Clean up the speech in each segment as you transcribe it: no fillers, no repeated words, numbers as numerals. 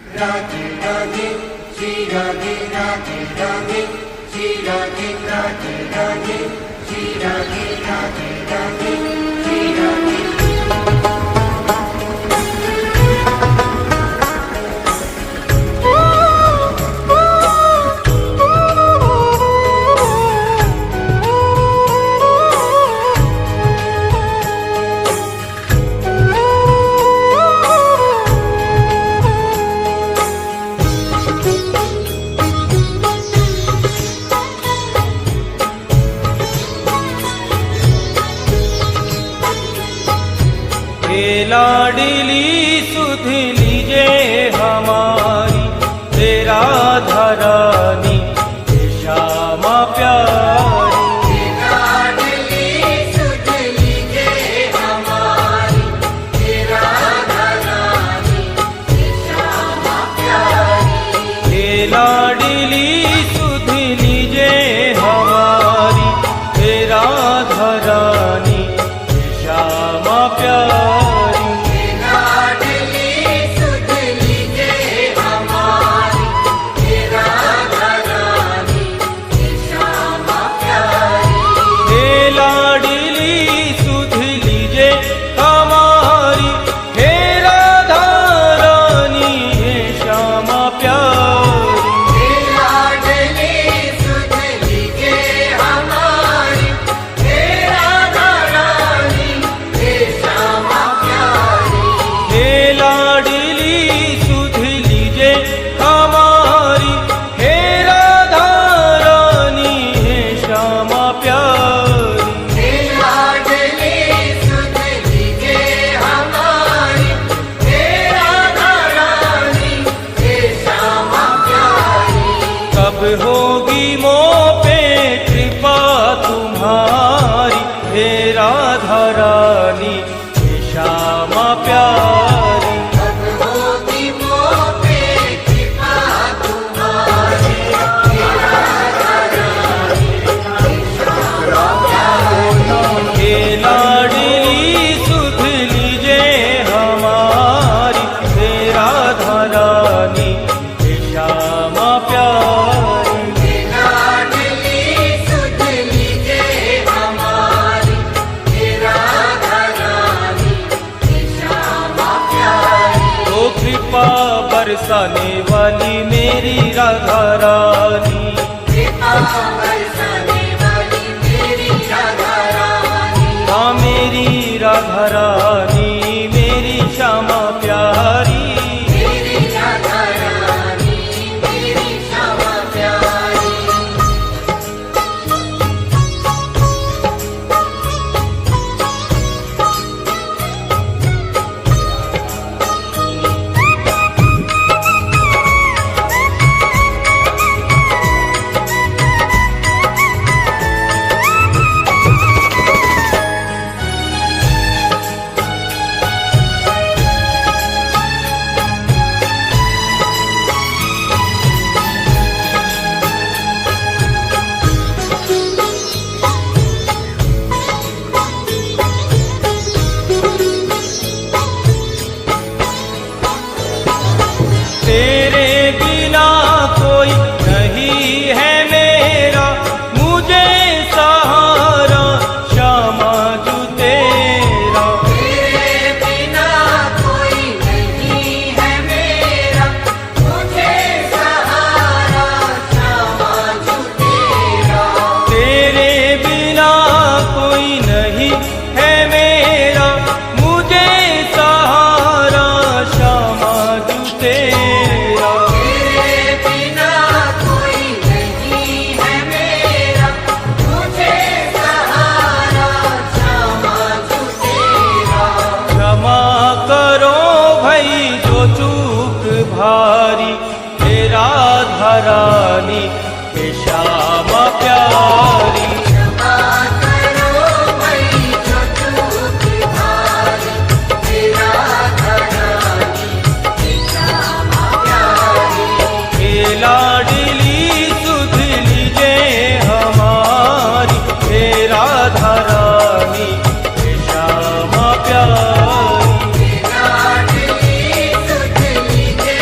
राधे राधे श्री राधे राधे राधे श्री राधे राधे राधे श्री राधे राधे राधे श्री राधे। लाडली सुध लीजे हमारी तेरा धरानी श्यामा प्यारी। लाडली सुध लीजे हमारी तेरा धरानी श्यामा प्यारी। लाडली सुध लीजे हमारी तेरा धरानी श्यामा प्यारी। होगी मोह पे कृपा तुम्हारी हे राधा रानी श्यामा प्यारी। कब होगी मोह पे कृपा तुम्हारी हे राधा रानी श्यामा प्यारी। हे लाडली सुध लीजे हमारी हे राधा रानी श्यामा प्यारी। बरसाने वाली मेरी राधा रानी, कृपा बरसाने वाली मेरी राधा रानी। हाँ मेरी राधा रानी मेरी श्यामा प्यारी। मेरी राधा रानी मेरी श्यामा प्यारी। तेरे बिना कोई नहीं है मेरा मुझे सहारा श्यामा जू तेरा। तेरे बिना कोई नहीं है मेरा मुझे सहारा श्यामा जू तेरा। तेरे बिना कोई नहीं है मेरा मुझे सहारा श्यामा जू तेरा। भारी हे राधा रानी हे श्यामा प्यारी। क्षमा करो भाई जो चूक भारी हे राधा रानी हे श्यामा प्यारी। हे लाडली सुध लीजे हमारी हे राधा रानी हे श्यामा प्यारी। लाडली सुध लीजे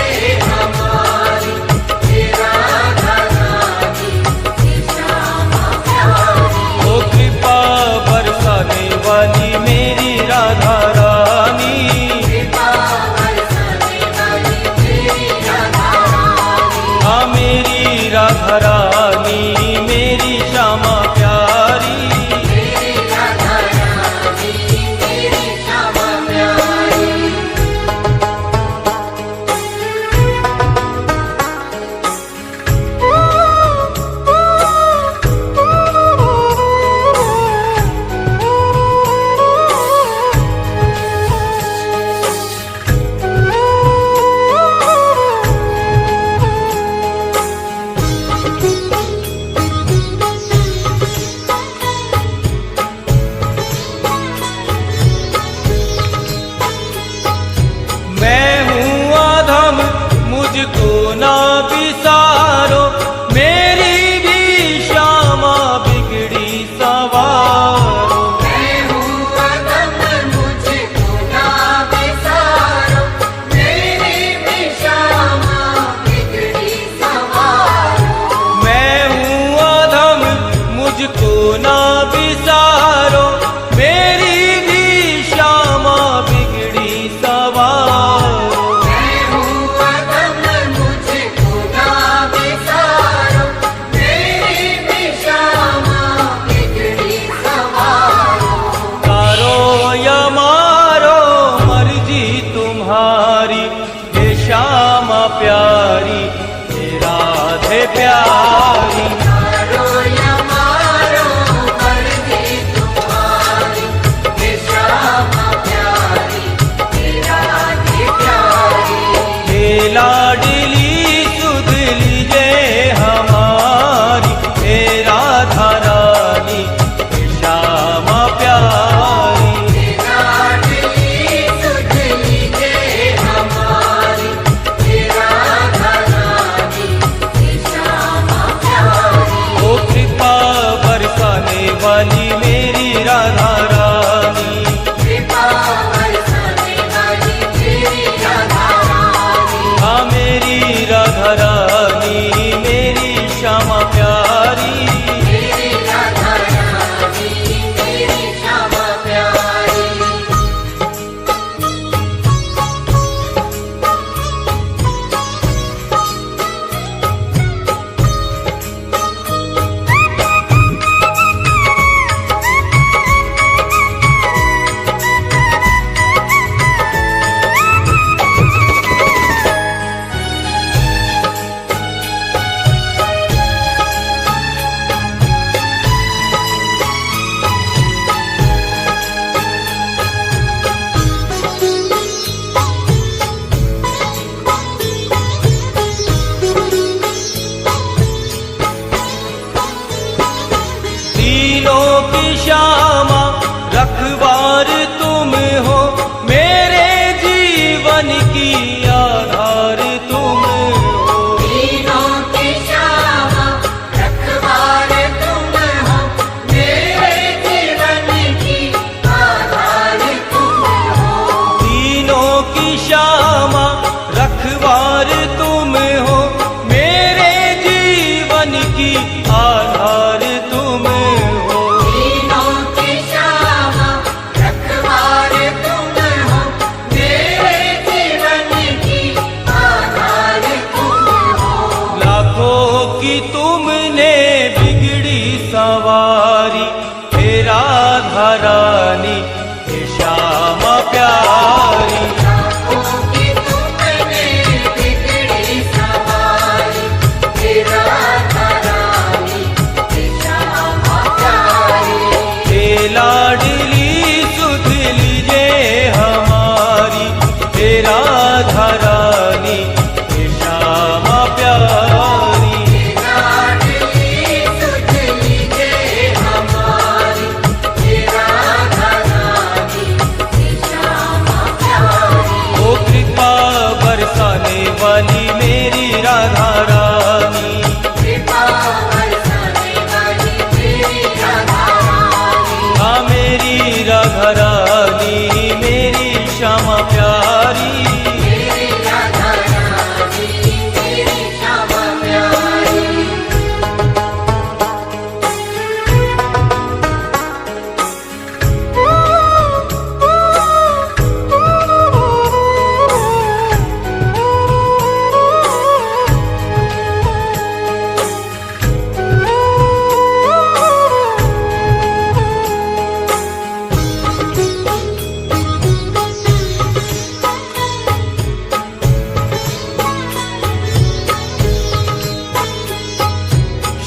प्यारी। मेरी राधा रानी मेरी श्यामा प्यारी।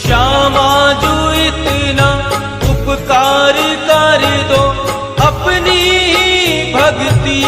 श्यामा जो इतना उपकार कर दो, अपनी भक्ति